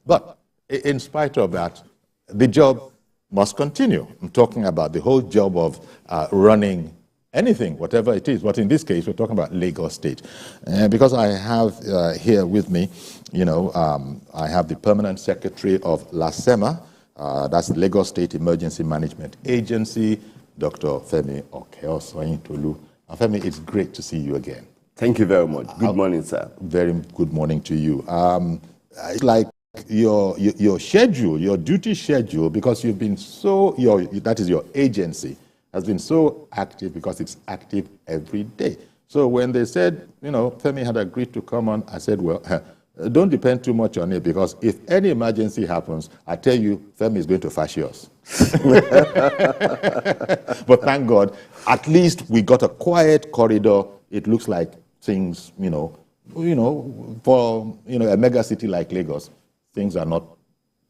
But in spite of that, the job must continue. I'm talking about the whole job of running anything, whatever it is. But in this case, we're talking about Lagos State. Because I have here with me, I have the permanent secretary of LASEMA, that's the Lagos State Emergency Management Agency, Dr. Femi Okeosoyintolu. Femi, it's great to see you again. Thank you very much. Good morning, sir. Very good morning to you. It's like your schedule, your duty schedule, because you've been that is your agency, has been so active because it's active every day. So when they said, Femi had agreed to come on, I said, well, don't depend too much on it, because if any emergency happens, I tell you, Femi is going to fash yours. But thank God, at least we got a quiet corridor. It looks like things, for a mega city like Lagos, things are not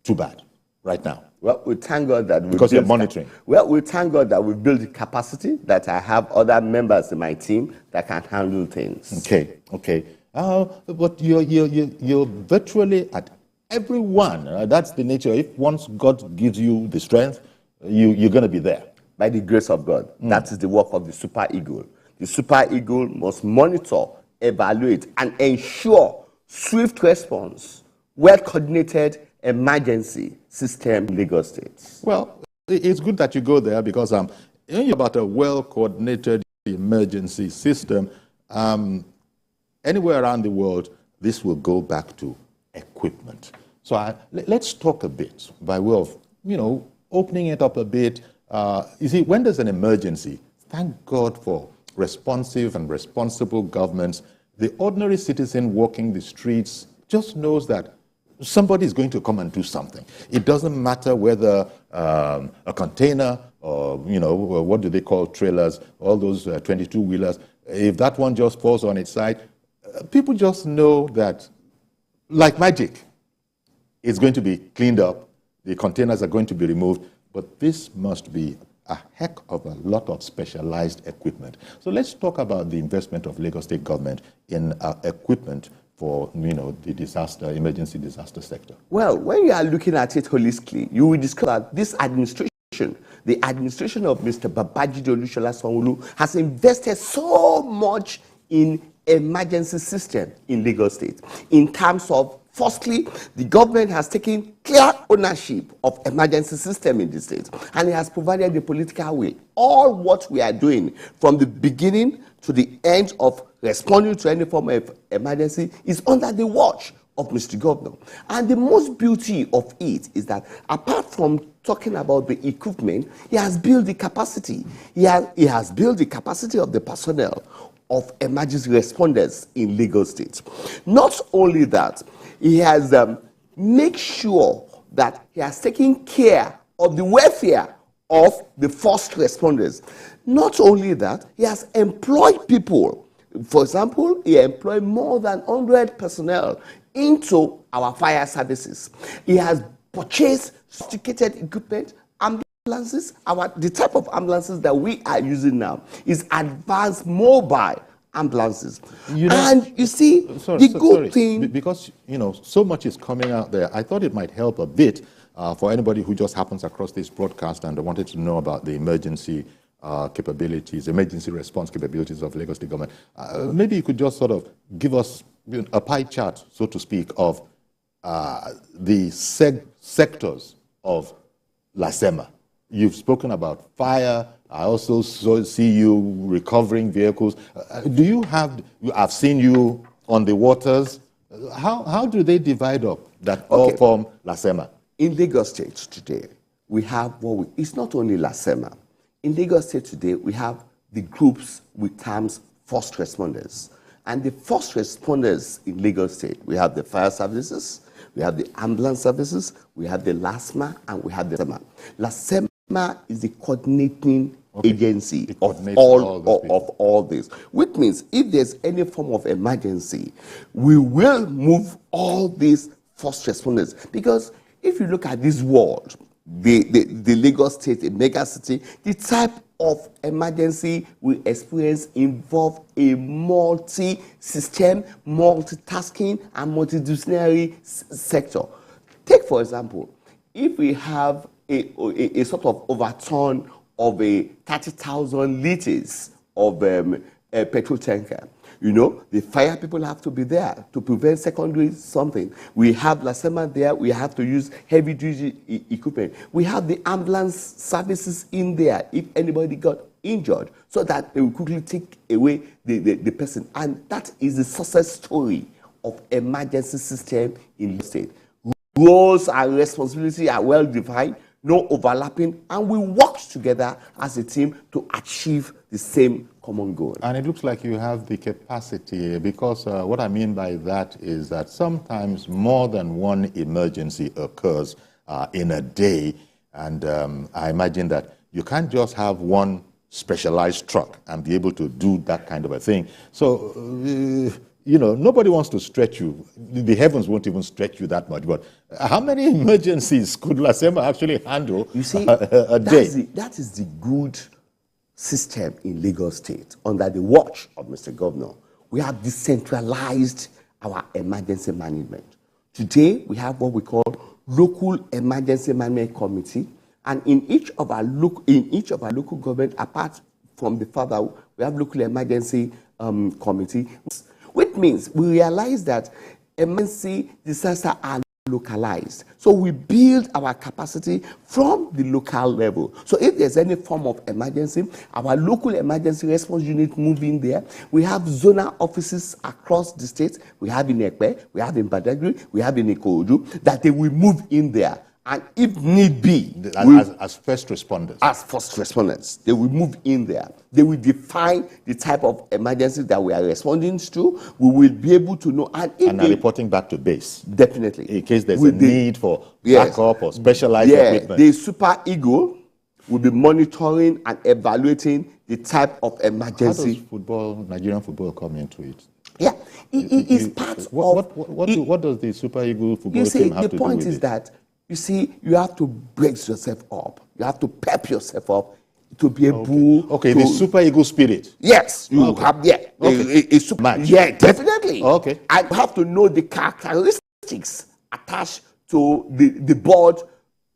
too bad right now. Well, we thank God that because you're monitoring. Well, we thank God that we built the capacity, that I have other members in my team that can handle things. Okay. But you're virtually at everyone. That's the nature. If once God gives you the strength, you're going to be there. By the grace of God. That is the work of the Super Eagle. The Super Eagle must monitor, evaluate, and ensure swift response, well-coordinated emergency system in Lagos State. Well, it's good that you go there, because about a well-coordinated emergency system, anywhere around the world, this will go back to equipment. So let's talk a bit by way of, opening it up a bit. You see, when there's an emergency, thank God for responsive and responsible governments. The ordinary citizen walking the streets just knows that somebody is going to come and do something. It doesn't matter whether a container or, what do they call trailers, all those 22-wheelers, if that one just falls on its side, people just know that, like magic, it's going to be cleaned up, the containers are going to be removed, but this must be a heck of a lot of specialized equipment. So let's talk about the investment of Lagos State government in equipment for, the emergency disaster sector. Well, when you are looking at it holistically, you will discover that this administration, the administration of Mr. Babajide Olushola Sanwo-Olu, has invested so much in emergency system in Lagos State. In terms of, firstly, the government has taken clear ownership of emergency system in the state, and it has provided the political will. All what we are doing from the beginning to the end of responding to any form of emergency is under the watch of Mr. Governor. And the most beauty of it is that, apart from talking about the equipment, he has built the capacity. He has built the capacity of the personnel of emergency responders in Lagos State. Not only that, he has made sure that he has taken care of the welfare of the first responders. Not only that, he has employed people. For example, he employed more than 100 personnel into our fire services. He has purchased sophisticated equipment, ambulances. The type of ambulances that we are using now is advanced mobile ambulances. And you see, thing... Because, so much is coming out there, I thought it might help a bit for anybody who just happens across this broadcast and wanted to know about the emergency capabilities, emergency response capabilities of Lagos State government. Maybe you could just sort of give us a pie chart, so to speak, of the sectors of LASEMA. You've spoken about fire. I also see you recovering vehicles. I've seen you on the waters. How do they divide up that all form LASEMA? In Lagos State today, we have it's not only LASEMA. In Lagos State today, we have the groups with terms first responders. And the first responders in Lagos State, we have the fire services, we have the ambulance services, we have the LASMA, and we have the LASEMA. LASEMA is the coordinating agency of all this, which means if there's any form of emergency, we will move all these first responders. Because if you look at this world, the Lagos State, a mega city, the type of emergency we experience involve a multi-system, multitasking, and multidisciplinary sector. Take, for example, if we have a sort of overturn of a 30,000 liters of a petrol tanker, you know, the fire people have to be there to prevent secondary something. We have Lasema there. We have to use heavy-duty equipment. We have the ambulance services in there if anybody got injured, so that they will quickly take away the person. And that is the success story of emergency system in the state. Roles and responsibility are well defined, no overlapping, and we work together as a team to achieve the same common goal. And it looks like you have the capacity, because what I mean by that is that sometimes more than one emergency occurs in a day, and I imagine that you can't just have one specialized truck and be able to do that kind of a thing. So, you know, nobody wants to stretch you. The heavens won't even stretch you that much. But how many emergencies could Lasema actually handle you see, a day? That is the good system in Lagos State under the watch of Mr. Governor. We have decentralized our emergency management. Today, we have what we call local emergency management committee, and in each of our local government, apart from the father, we have local emergency committee, which means we realize that emergency disasters are localized. So we build our capacity from the local level. So if there's any form of emergency, our local emergency response unit move in there. We have zonal offices across the state. We have in Ekpe, we have in Badagry, we have in Ikorodu, that they will move in there. And if need be, as first responders. They will move in there. They will define the type of emergency that we are responding to. We will be able to know. And are reporting back to base. Definitely. In case there's a need for backup or specialized equipment. The Super Eagle will be monitoring and evaluating the type of emergency. How does Nigerian football come into it? Yeah, it is part of... What does the Super Eagle football team have to do with it? The point is that, you see, you have to brace yourself up. You have to pep yourself up to be able to... the Super Eagle spirit. Yes, you have, a super... Match. Yeah, definitely. Okay. And you have to know the characteristics attached to the board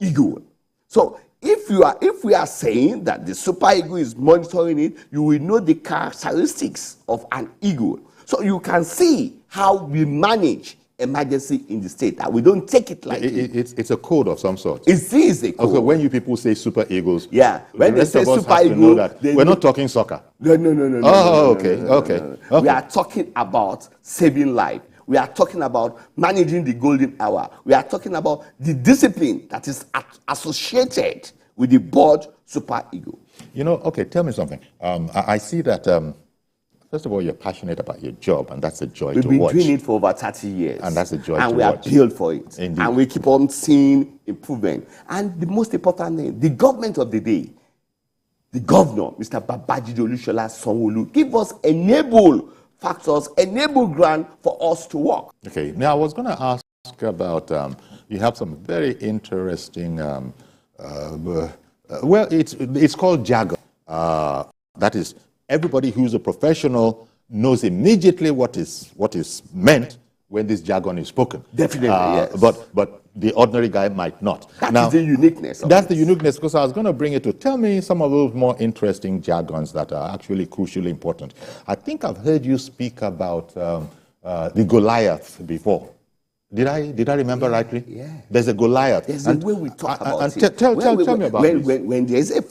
eagle. So if we are saying that the Super Eagle is monitoring it, you will know the characteristics of an eagle. So you can see how we manage emergency in the state, that we don't take it like it's a code of some sort. It is a code. Also, when you people say Super Eagles, when they say Super Eagle, we're not talking soccer. No. Okay. We are talking about saving life. We are talking about managing the golden hour. We are talking about the discipline that is associated with the board Super Eagle. You know, tell me something. I see that. First of all, you're passionate about your job, and that's a joy to watch. We've been doing it for over 30 years. And that's a joy to watch. And we are built for it. Indeed. And we keep on seeing improvement. And the most important thing, the government of the day, the governor, Mr. Babajide Olushola Sanwo-Olu, give us enable factors, enable ground for us to work. Okay. Now, I was going to ask about, you have some very interesting, well, it's called jargon. That is, everybody who's a professional knows immediately what is meant when this jargon is spoken. Definitely, yes. But the ordinary guy might not. That's the uniqueness. That's the uniqueness, because I was going to bring it to tell me some of those more interesting jargons that are actually crucially important. I think I've heard you speak about the Goliath before. Did I remember rightly? Yeah. There's a Goliath. There's a way we talk about it. Tell me about this. When there is any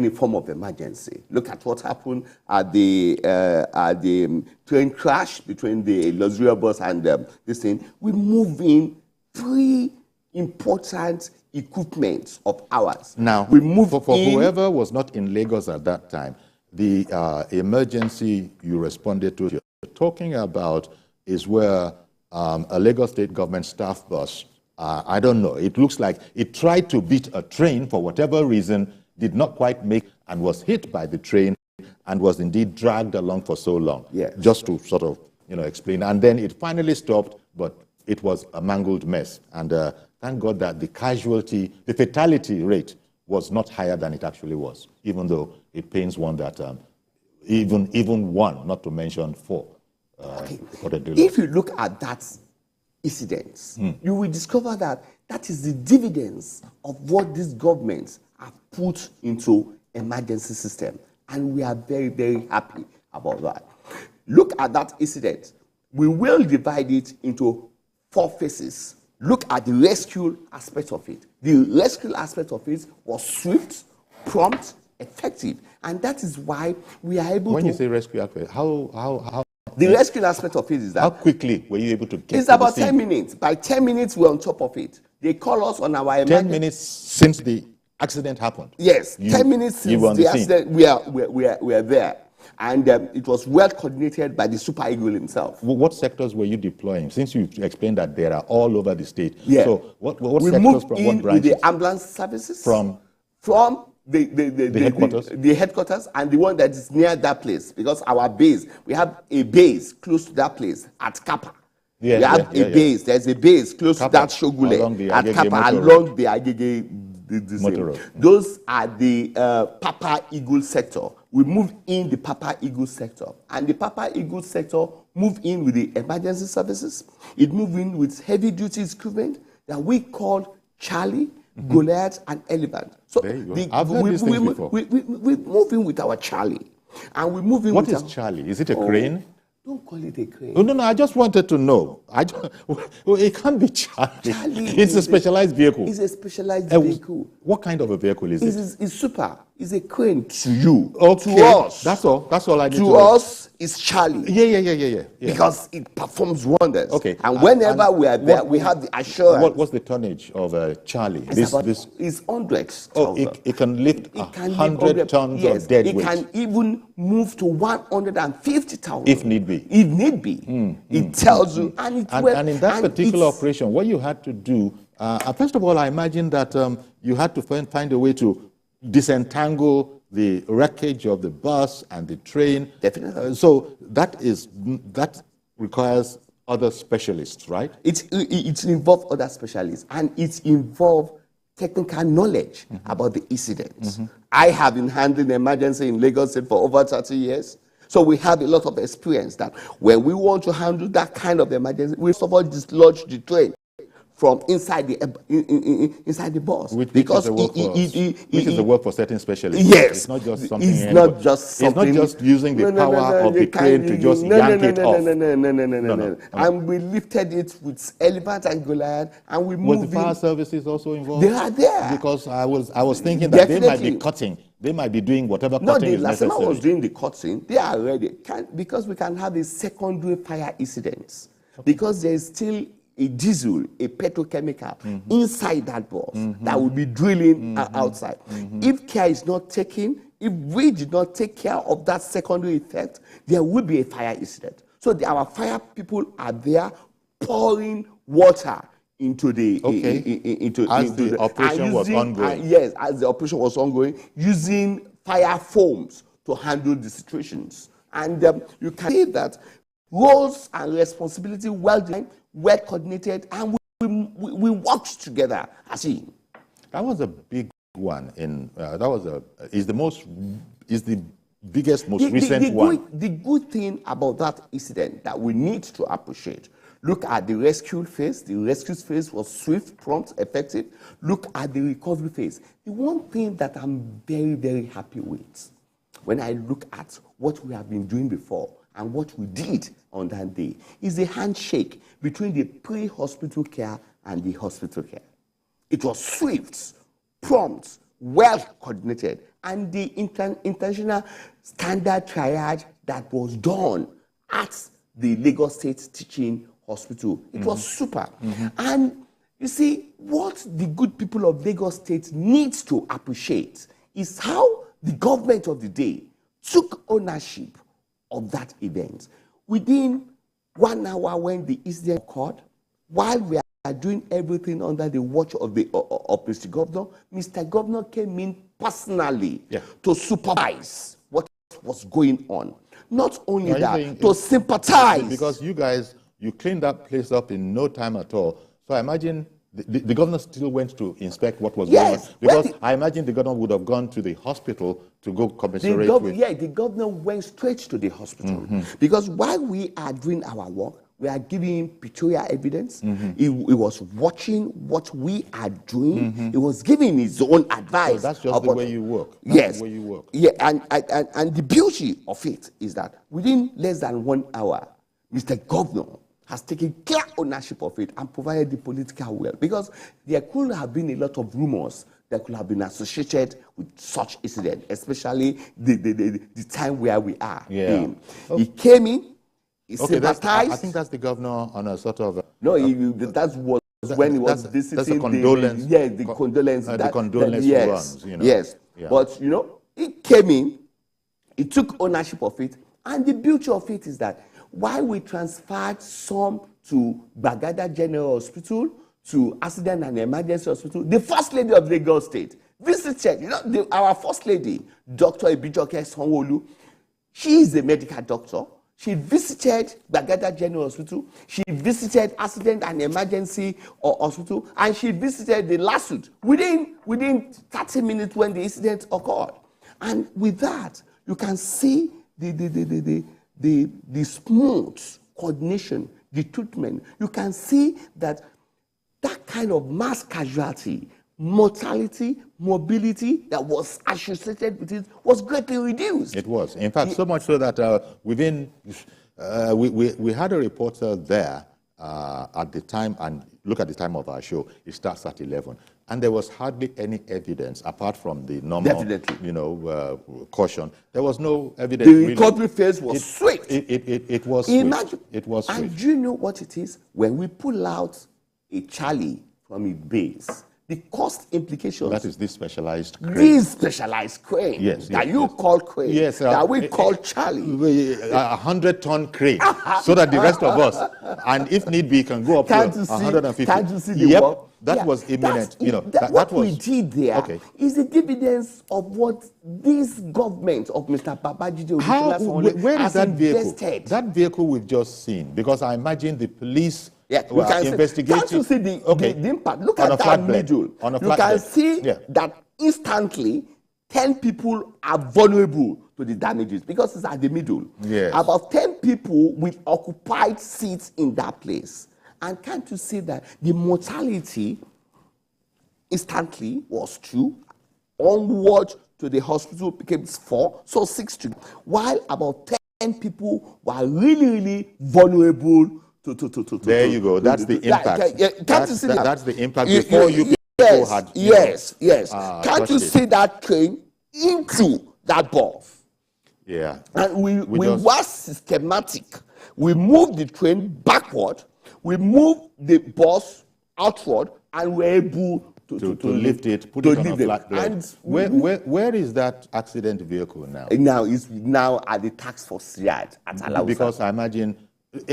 form of emergency, look at what happened at the train crash between the luxury bus and this thing. We move in 3 important equipment of ours. Now, we move for whoever was not in Lagos at that time, the emergency you responded to, you're talking about, is where a Lagos State government staff bus, I don't know, it looks like it tried to beat a train for whatever reason, did not quite make, and was hit by the train, and was indeed dragged along for so long. Yes. Just to sort of, explain. And then it finally stopped, but it was a mangled mess. And thank God that the fatality rate was not higher than it actually was, even though it pains one that even one, not to mention 4. If you look at that incident, you will discover that That is the dividends of what these governments have put into emergency system. And we are very, very happy about that. Look at that incident. We will divide it into 4 phases. Look at the rescue aspect of it. The rescue aspect of it was swift, prompt, effective. And that is why we are able to... When you say rescue aspect, how... The rescue aspect of it is that... How quickly were you able to get It's to about the scene? 10 minutes. By 10 minutes, we're on top of it. They call us on our... 10 minutes since the accident happened? Yes, 10 minutes since the accident, we are there. And it was well coordinated by the Super Eagle himself. What sectors were you deploying? Since you explained that there are all over the state. Yeah. So what we sectors moved from in what branches? with the ambulance services. From the headquarters? The headquarters and the one that is near that place. Because our base, we have a base close to that place at Kappa. Yeah, we have a base. There's a base close to that Shogule at Kappa along the Agege. Those are the Papa Eagle sector. We move in the Papa Eagle sector. And the Papa Eagle sector move in with the emergency services. It move in with heavy duty equipment that we call Charlie, Goliath, and Elephant. So I've heard these things before. We move in with our Charlie. And we move in What with is Charlie? Is it a crane? Don't call it a crane. Oh, no, I just wanted to know. It can't be Charlie. It's a specialized vehicle. It's a specialized vehicle. What kind of a vehicle is it? It's super. It's a crane to you. Okay. To us. That's all I need to know. To us, it's Charlie. Yeah. Because it performs wonders. Okay. And whenever we are there, we have the assurance. What's the tonnage of Charlie? It's hundreds. Oh, it can lift 100 tons of dead weight. It can even move to 150,000. If need be. If need be. It tells you. And in that particular operation, what you had to do, first of all, I imagine that you had to find a way to disentangle the wreckage of the bus and the train. Definitely. So that requires other specialists, right? It involves other specialists, and it involves technical knowledge about the incidents. I have been handling emergency in Lagos State for over 30 years. So we have a lot of experience that when we want to handle that kind of emergency, we first of all dislodge the train from inside the bus. Which is the work for certain specialists. Yes. It's not just something. It's not just using the power of the crane to just yank it off. No. And we lifted it with Elephant and Goliath, and we moved. Was the fire services also involved? They are there. Because I was thinking that they might be cutting. They might be doing whatever cutting is necessary. No, the was doing the cutting. They are ready. Because we can have a secondary fire incidents. Because there is still a diesel, a petrochemical inside that bus that will be drilling outside. If care is not taken, if we did not take care of that secondary effect, there will be a fire incident. So our fire people are there pouring water into the as the operation was ongoing. Yes, as the operation was ongoing, using fire foams to handle the situations. And you can see that roles and responsibility well defined, well coordinated, and we worked together as a team. That was a big one. Is the biggest, most recent one. The good thing about that incident that we need to appreciate. Look at the rescue phase. The rescue phase was swift, prompt, effective. Look at the recovery phase. The one thing that I'm very, very happy with, when I look at what we have been doing before and what we did on that day, is a handshake between the pre-hospital care and the hospital care. It was swift, prompt, well coordinated, and the international standard triage that was done at the Lagos State Teaching Hospital. It was super. And you see, what the good people of Lagos State needs to appreciate is how the government of the day took ownership of that event. Within 1 hour when the incident occurred, while we are doing everything under the watch of Mr. Governor, Mr. Governor came in personally to supervise what was going on. Not only that, to sympathize. Because you cleaned that place up in no time at all. So I imagine the governor still went to inspect what was going on. Because I imagine the governor would have gone to the hospital to go commiserate with. Yeah, the governor went straight to the hospital. Because while we are doing our work, We are giving pictorial evidence. He was watching what we are doing. He was giving his own advice. So that's just the way you work. That's yes. the way you work. Yeah, and the beauty of it is that within less than 1 hour, Mr. Governor has taken clear ownership of it and provided the political will. Because there could have been a lot of rumors that could have been associated with such incident, especially the time where we are in. Oh. He came in, he Okay, sympathized. I think that's the governor on a sort of... that was when he was visiting that's a condolence. the condolence. The condolence yes, runs, you know. Yes, Yeah. but, he came in, he took ownership of it, and the beauty of it is that while we transferred some to Bagada General Hospital, to Accident and Emergency Hospital, the First Lady of Lagos State visited, our First Lady, Dr. Ibijoke Sanwo-Olu. She is a medical doctor. She visited Bagada General Hospital. She visited Accident and Emergency Hospital, and she visited the LASUT within 30 minutes when the incident occurred. And with that, you can see the smooth coordination, the treatment. You can see that kind of mass casualty, mortality, mobility that was associated with it was greatly reduced. It was. In fact, so much so that we had a reporter there at the time, and look at the time of our show, it starts at 11. And there was hardly any evidence, apart from the normal, caution. There was no evidence. The recovery phase was swift. It was Imagine, swift. It was swift. And do you know what it is? When we pull out a Charlie from a base, the cost implications. That is this specialized crane. This specialized crane. Yes. That you call crane. Yes. That we call Charlie. 100-ton crane, so that the rest of us, and if need be, can go up to 150. Can't you see the work? That was imminent. What we did there is the dividends of what this government of Mr. Babajide Olusola where is that invested. vehicle? That vehicle we've just seen, because I imagine the police were investigating. Can't you see the impact? Look at that middle. You can see that instantly 10 people are vulnerable to the damages because it's at the middle. Yes. About 10 people with occupied seats in that place. And can't you see that the mortality instantly was 2, onward to the hospital became 4, so 6 to, while about 10 people were really vulnerable to. There you go. That's the impact. Can't you see that? That's the impact before you people had. Yes. Can't you see that train into that bus? Yeah. And we were systematic. We moved the train backward. We moved the bus outward, and we're able to lift it, put it on a flat bed. And where is that accident vehicle now? It's now at the task force yard at Alausa. Because I imagine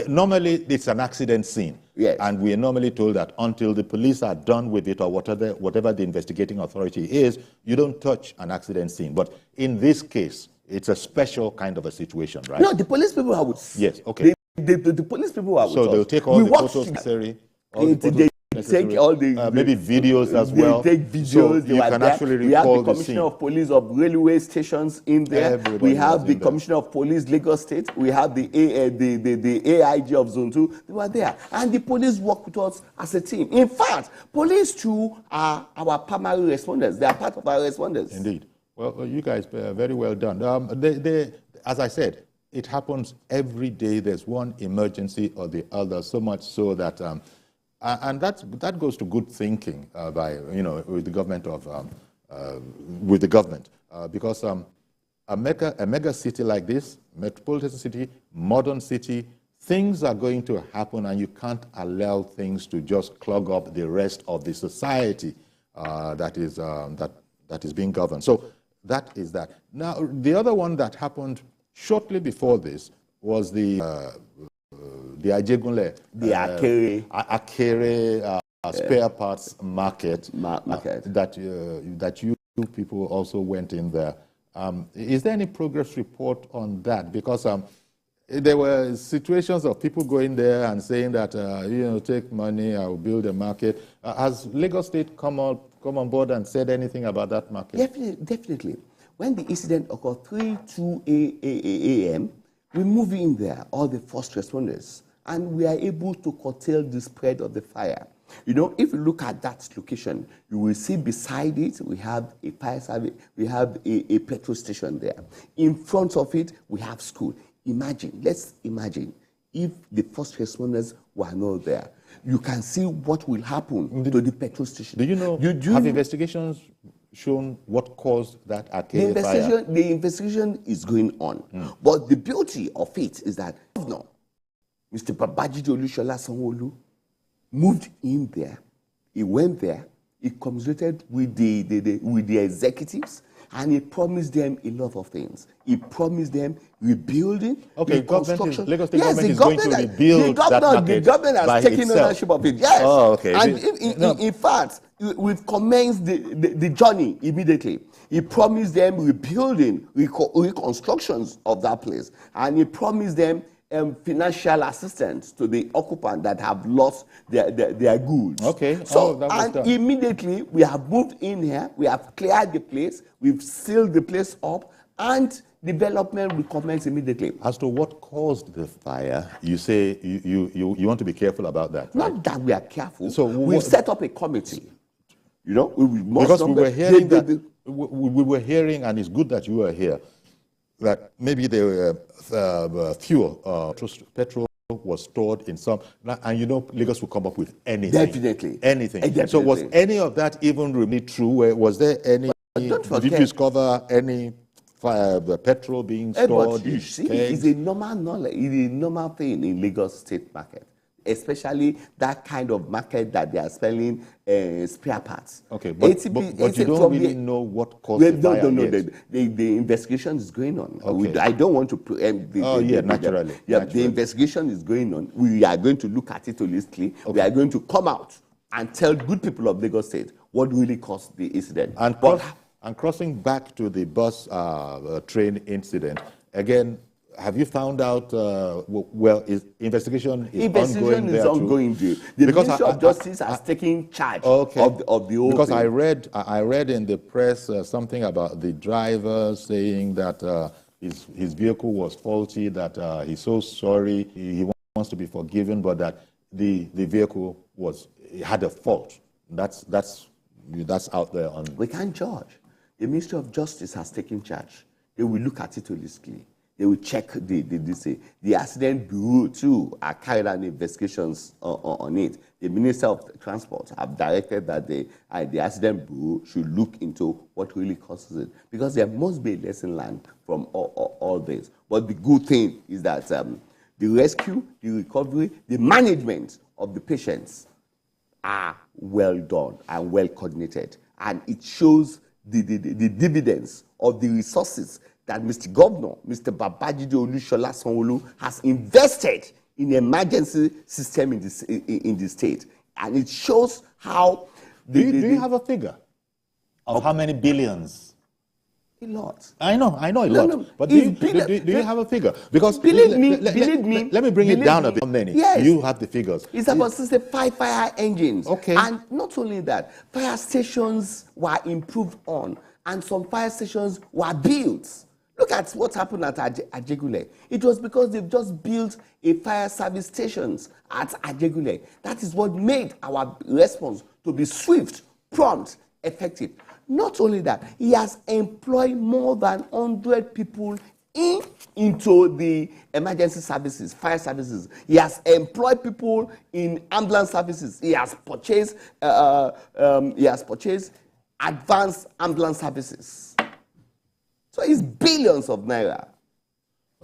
normally it's an accident scene. Yes. And we are normally told that until the police are done with it or whatever the investigating authority is, you don't touch an accident scene. But in this case, it's a special kind of a situation, right? No, the police people are with. Yes, okay. The police people are with. So they'll take all the photos necessary. Take all the maybe videos as well. They take videos. So you can actually recall the Commissioner of Police of Railway Stations in there. We have the Commissioner of Police Lagos State. We have the AIG of Zone 2. They were there, and the police work with us as a team. In fact, police too are our primary responders. They are part of our responders. Indeed. Well, you guys very well done. As I said, it happens every day. There's one emergency or the other. So much so that. And that goes to good thinking with the government because a mega city like this, metropolitan city, modern city, things are going to happen, and you can't allow things to just clog up the rest of the society that is being governed. So that is that. Now the other one that happened shortly before this was the Ajegunle, the Akere spare parts market. That you people also went in there. Is there any progress report on that? Because there were situations of people going there and saying that take money, I will build a market. Has Lagos State come on board and said anything about that market? Definitely. When the incident occurred 3:02 a.m., we moved in there, all the first responders, and we are able to curtail the spread of the fire. You know, if you look at that location, you will see beside it, we have a fire service, we have a petrol station there. In front of it, we have school. Let's imagine if the first responders were not there. You can see what will happen to the petrol station. Do you know, have investigations shown what caused that arcade fire? The investigation is going on. But the beauty of it is that Governor, Mr. Babajide Olushola Sanwo-Olu, moved in there. He went there. He communicated with the executives, and he promised them a lot of things. He promised them rebuilding, reconstruction. Lagos State government is going to rebuild that market. The government has taken ownership of it. Yes. Oh, okay. And in fact, we've commenced the journey immediately. He promised them rebuilding, reconstructions of that place, and he promised them financial assistance to the occupant that have lost their goods. Okay. So, immediately we have moved in here, we have cleared the place, we've sealed the place up, and development will commence immediately. As to what caused the fire, you say you want to be careful about that. Not right? that we are careful. So we've set up a committee. You know, because we were hearing we were hearing, and it's good that you are here, that maybe the fuel, petrol was stored in some, and you know, Lagos will come up with anything. Definitely. Anything. Definitely. So was any of that even really true? Was there any, did you discover any petrol being stored? But you see, it's a normal knowledge, it's a normal thing in Lagos State market, especially that kind of market that they are selling spare parts. Okay, but you don't really know what caused the fire yet. The investigation is going on. Okay. I don't want to preempt naturally. The investigation is going on. We are going to look at it holistically. Okay. We are going to come out and tell good people of Lagos State what really caused the incident. And crossing back to the bus train incident, again, have you found out, investigation is ongoing there. The Ministry of Justice has taken charge of the whole because thing. I read in the press something about the driver saying that his vehicle was faulty, that he's so sorry, he wants to be forgiven, but that the vehicle had a fault. That's out there. We can't judge. The Ministry of Justice has taken charge. They will look at it holistically. They will check the accident bureau too are carried out investigations on it. The Minister of Transport have directed that the accident bureau should look into what really causes it, because there must be a lesson learned from all this. But the good thing is that the rescue, the recovery, the management of the patients are well done and well coordinated, and it shows the dividends of the resources that Mr. Governor, Mr. Babajide Olushola Sanwo-Olu, has invested in the emergency system in the state. And it shows how... Do you have a figure of how many billions? A lot. I know a lot. No, but do you have a figure? Because believe me. Let me bring it down a bit. How many? Yes. You have the figures. It's about 65 fire engines. Okay. And not only that, fire stations were improved on, and some fire stations were built. Look at what happened at Ajegule. It was because they've just built a fire service stations at Ajegule. That is what made our response to be swift, prompt, effective. Not only that, he has employed more than 100 people into the emergency services, fire services. He has employed people in ambulance services. He has purchased advanced ambulance services. So it's billions of naira.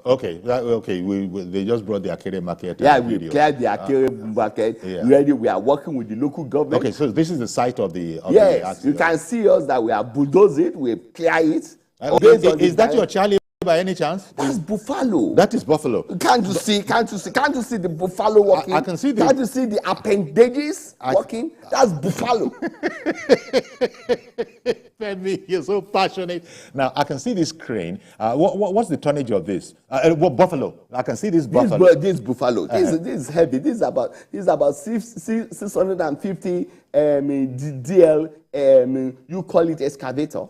Okay, they just brought the Akere market. Yeah, we cleared the Akere market. Yeah. We are working with the local government. Okay, so this is the site of the yes, you can see us that we have bulldozed it, we clear it. Is that your Charlie by any chance? That's Buffalo. That is Buffalo. Can't you see the Buffalo walking? I can see the... Can't you see the appendages walking? That's Buffalo. Femi, you're so passionate. Now, I can see this crane. What's the tonnage of this? Buffalo. I can see this Buffalo. This Buffalo. This is heavy. This is about 650 DL, you call it excavator.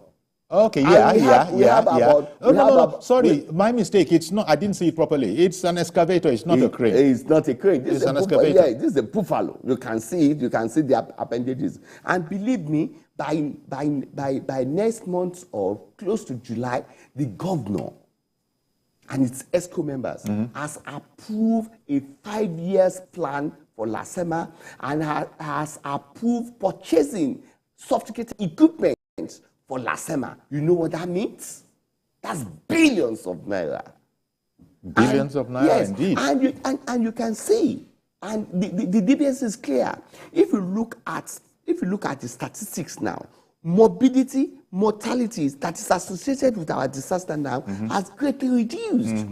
Okay, And yeah. No. Sorry, we- my mistake. It's not. I didn't see it properly. It's an excavator. It's not a crane. It's not a crane. This It's is an a excavator. Yeah, this is a buffalo. You can see it. You can see the appendages. And believe me, by next month or close to July, the governor and its ESCO members has approved a 5-year plan for Lasema and has approved purchasing sophisticated equipment for Lasema. You know what that means? That's billions of naira. Billions of naira, yes, indeed. And you can see, and the difference is clear. If you look at the statistics now, morbidity, mortality that is associated with our disaster now has greatly reduced.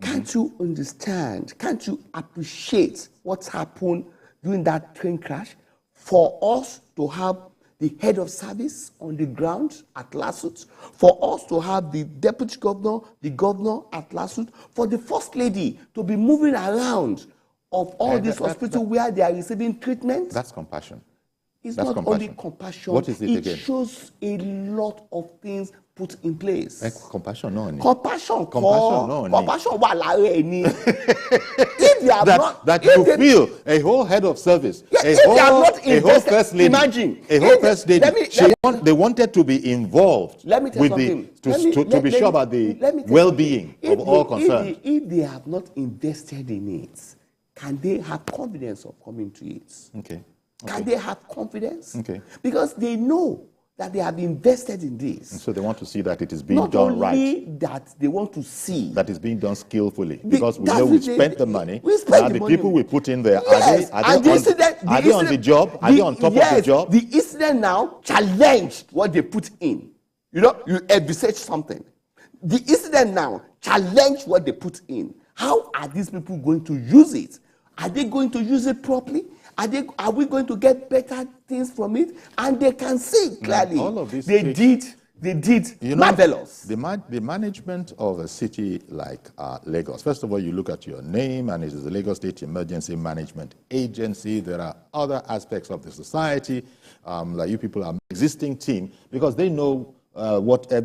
Can't you understand? Can't you appreciate what's happened during that train crash? For us to have the head of service on the ground at Lasut, for us to have the deputy governor, the governor at Lasut, for the first lady to be moving around of all these hospitals where they are receiving treatment. That's compassion. It's That's not compassion. only compassion. What is it again? It shows a lot of things put in place. Compassion, no. Compassion, no. Compassion, if you have not, that you feel a whole head of service, a whole first lady, imagine a whole first lady. They wanted to be involved. Let me tell you something. To be sure about the well-being of all concerned. If they have not invested in it, can they have confidence of coming to it? Okay. Can they have confidence? Okay. Because they know that they have invested in this. And so they want to see that it is being Not done only right. that they want to see That is being done skillfully. Because we know that's we it, spent the money. we spent Now the the money. people we put in there, Yes, are they on the job? Are they on top of the job? The incident now challenged what they put in. You know, you envisage something. The incident now challenged what they put in. How are these people going to use it? Are they going to use it properly? Are we going to get better things from it? And they can see clearly. All of this they did marvelous. The management of a city like Lagos, first of all, you look at your name, and it is the Lagos State Emergency Management Agency. There are other aspects of the society, like you people are an existing team, because they know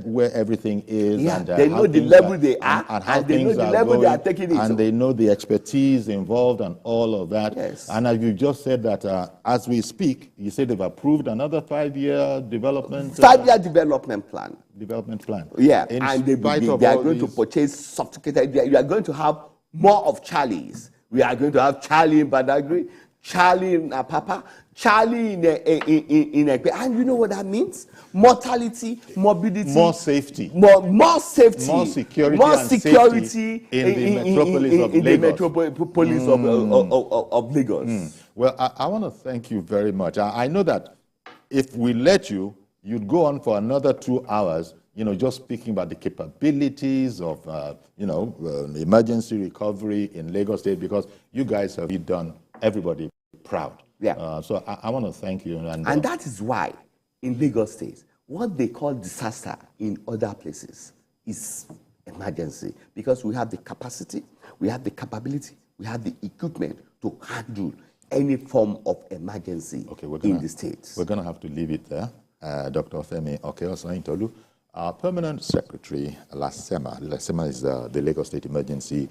where everything is. Yeah, and they know the level they are, and how and they know things the are level they going, are taking it and to. they know the expertise involved and all of that. Yes. And as you just said that as we speak, you said they've approved another 5-year development. 5-year development plan. Development plan. Yeah, In and they spite are of all going to these- purchase sophisticated. You are going to have more of Charlies. We are going to have Charlie in Badagry, Charlie in Apapa, Charlie in Ekpe. And you know what that means? Mortality, morbidity, more safety, more safety, more security, more and security safety in the metropolis of in Lagos. the metropolis of Lagos. Well, I want to thank you very much. I know that if we let you, you'd go on for another 2 hours, just speaking about the capabilities of, emergency recovery in Lagos State, because you guys have done everybody proud. Yeah. So I want to thank you. And that is why in Lagos State, what they call disaster in other places is emergency, because we have the capacity, we have the capability, we have the equipment to handle any form of emergency in the states. We're going to have to leave it there. Dr. Femi Okeosanyintolu, Permanent Secretary, Lasema. Lasema is the Lagos State Emergency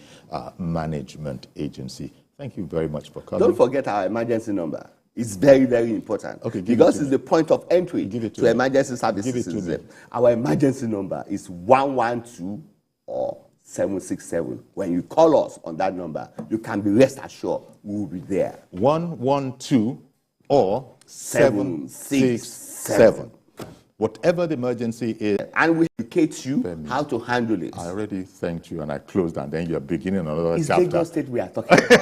Management Agency. Thank you very much for coming. Don't forget our emergency number. It's very, very important. Okay, because it's the point of entry to emergency services. Give it to me. Our emergency number is 112 or 767. When you call us on that number, you can be rest assured we will be there. 112 or 767. Whatever the emergency is. And we educate you how to handle it. I already thanked you and I closed, and then you're beginning another It's chapter. Lagos State we are talking about.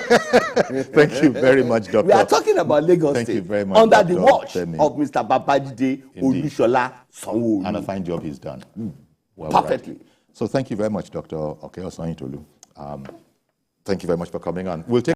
Thank you very much, Doctor. We are talking about Lagos Thank State you very much, under Dr. the watch Femi. of Mr. Babajide Olusola Sanwo-Olu. And a fine job he's done. Well, Perfectly. right. So thank you very much, Dr. Okeosanyintolu. Thank you very much for coming on. We'll take